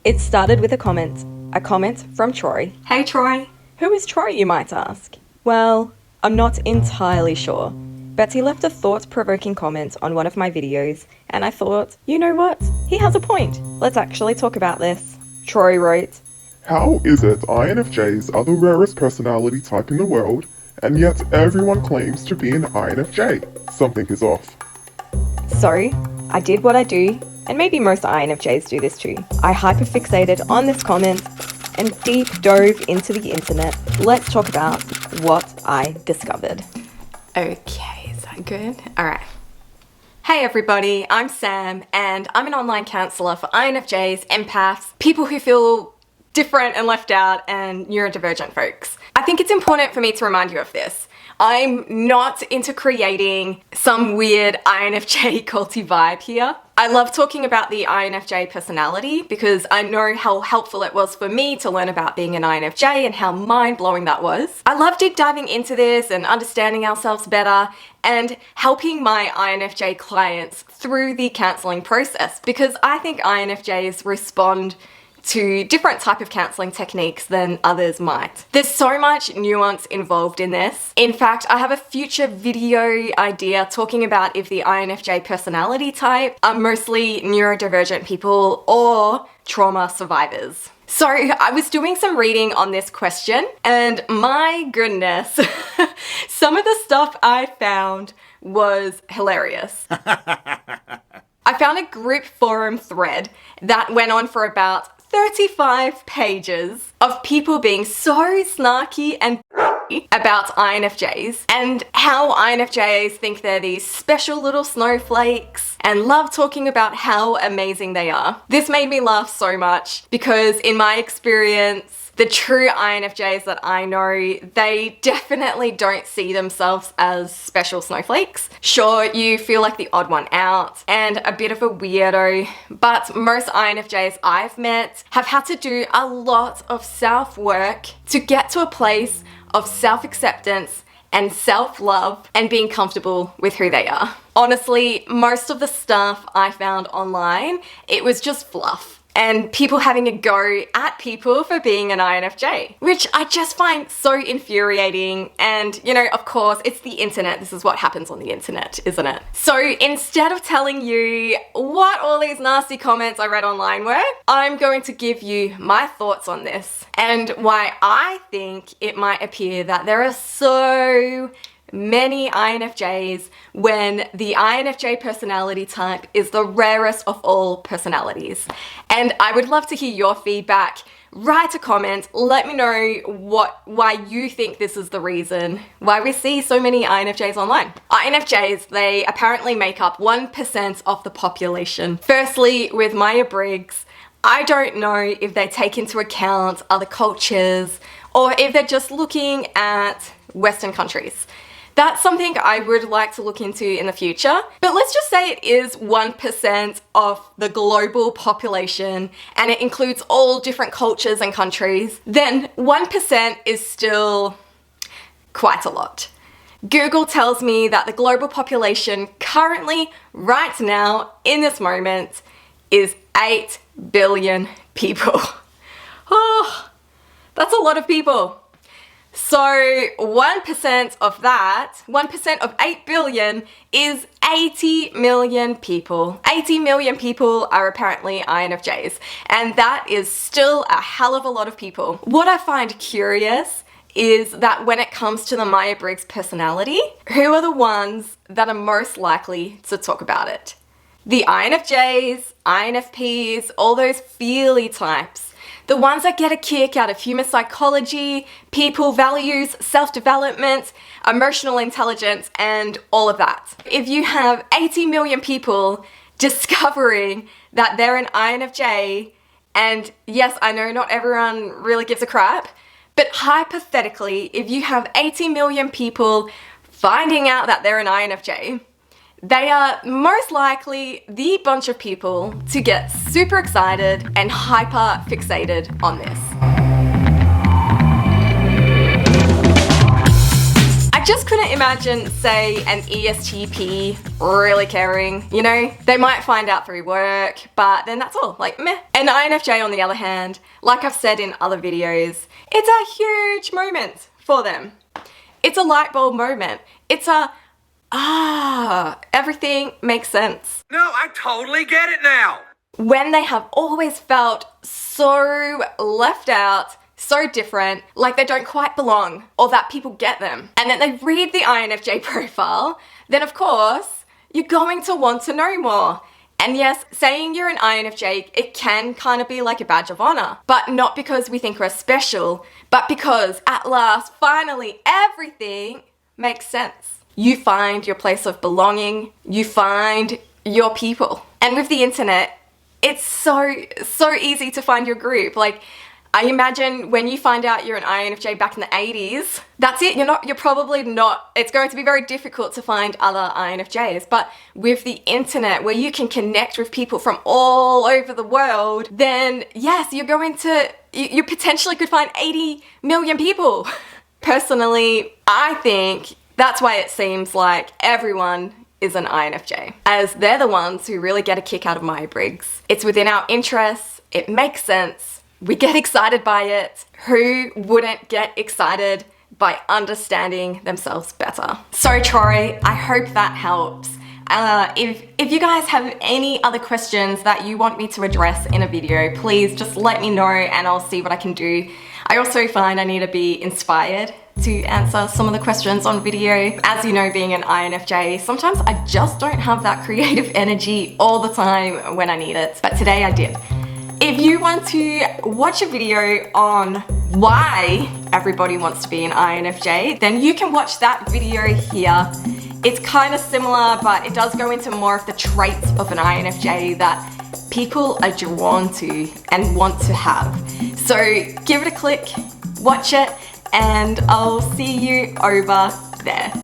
It started with a comment from Troy. Hey Troy. Who is Troy, you might ask? Well, I'm not entirely sure. Betsy left a thought-provoking comment on one of my videos, and I thought, you know what? He has a point. Let's actually talk about this. Troy wrote, "How is it INFJs are the rarest personality type in the world, and yet everyone claims to be an INFJ? Something is off." So, I did what I do, and maybe most INFJs do this too. I hyperfixated on this comment and deep dove into the internet. Let's talk about what I discovered. Okay, is that good? All right. Hey everybody, I'm Sam, and I'm an online counsellor for INFJs, empaths, people who feel different and left out, and neurodivergent folks. I think it's important for me to remind you of this. I'm not into creating some weird INFJ culty vibe here. I love talking about the INFJ personality because I know how helpful it was for me to learn about being an INFJ and how mind-blowing that was. I love deep diving into this and understanding ourselves better and helping my INFJ clients through the counselling process because I think INFJs respond to different type of counselling techniques than others might. There's so much nuance involved in this. In fact, I have a future video idea talking about if the INFJ personality type are mostly neurodivergent people or trauma survivors. So I was doing some reading on this question and my goodness, some of the stuff I found was hilarious. I found a group forum thread that went on for about 35 pages of people being so snarky and about INFJs and how INFJs think they're these special little snowflakes and love talking about how amazing they are. This made me laugh so much because in my experience, the true INFJs that I know, they definitely don't see themselves as special snowflakes. Sure, you feel like the odd one out and a bit of a weirdo, but most INFJs I've met have had to do a lot of self-work to get to a place of self-acceptance and self-love and being comfortable with who they are. Honestly, most of the stuff I found online, it was just fluff. And people having a go at people for being an INFJ, which I just find so infuriating. And, you know, of course, it's the internet. This is what happens on the internet, isn't it? So instead of telling you what all these nasty comments I read online were, I'm going to give you my thoughts on this and why I think it might appear that there are so many INFJs when the INFJ personality type is the rarest of all personalities. And I would love to hear your feedback. Write a comment, let me know why you think this is the reason why we see so many INFJs online. INFJs, they apparently make up 1% of the population. Firstly, with Myers-Briggs, I don't know if they take into account other cultures or if they're just looking at Western countries. That's something I would like to look into in the future. But let's just say it is 1% of the global population and it includes all different cultures and countries. Then 1% is still quite a lot. Google tells me that the global population currently, right now, in this moment, is 8 billion people. Oh, that's a lot of people. So 1% of that, 1% of 8 billion is 80 million people. 80 million people are apparently INFJs, and that is still a hell of a lot of people. What I find curious is that when it comes to the Myers-Briggs personality, who are the ones that are most likely to talk about it? The INFJs, INFPs, all those feely types. The ones that get a kick out of human psychology, people values, self-development, emotional intelligence, and all of that. If you have 80 million people discovering that they're an INFJ, and yes, I know not everyone really gives a crap, but hypothetically, if you have 80 million people finding out that they're an INFJ, they are most likely the bunch of people to get super excited and hyper fixated on this. I just couldn't imagine, say, an ESTP really caring, you know? They might find out through work, but then that's all, like meh. An INFJ, on the other hand, like I've said in other videos, it's a huge moment for them. It's a light bulb moment. It's a, everything makes sense. No, I totally get it now. When they have always felt so left out, so different, like they don't quite belong, or that people get them, and then they read the INFJ profile, then of course, you're going to want to know more. And yes, saying you're an INFJ, it can kind of be like a badge of honor, but not because we think we're special, but because at last, finally, everything makes sense. You find your place of belonging, you find your people. And with the internet, it's so easy to find your group. Like, I imagine when you find out you're an INFJ back in the 80s, that's it. You're probably not, it's going to be very difficult to find other INFJs. But with the internet, where you can connect with people from all over the world, then yes, you potentially could find 80 million people. Personally, I think that's why it seems like everyone is an INFJ, as they're the ones who really get a kick out of Myers-Briggs. It's within our interests, it makes sense, we get excited by it. Who wouldn't get excited by understanding themselves better? So Troy, I hope that helps. If you guys have any other questions that you want me to address in a video, please just let me know and I'll see what I can do. I also find I need to be inspired to answer some of the questions on video. As you know, being an INFJ, sometimes I just don't have that creative energy all the time when I need it, but today I did. If you want to watch a video on why everybody wants to be an INFJ, then you can watch that video here. It's kind of similar, but it does go into more of the traits of an INFJ that people are drawn to and want to have. So give it a click, watch it, and I'll see you over there.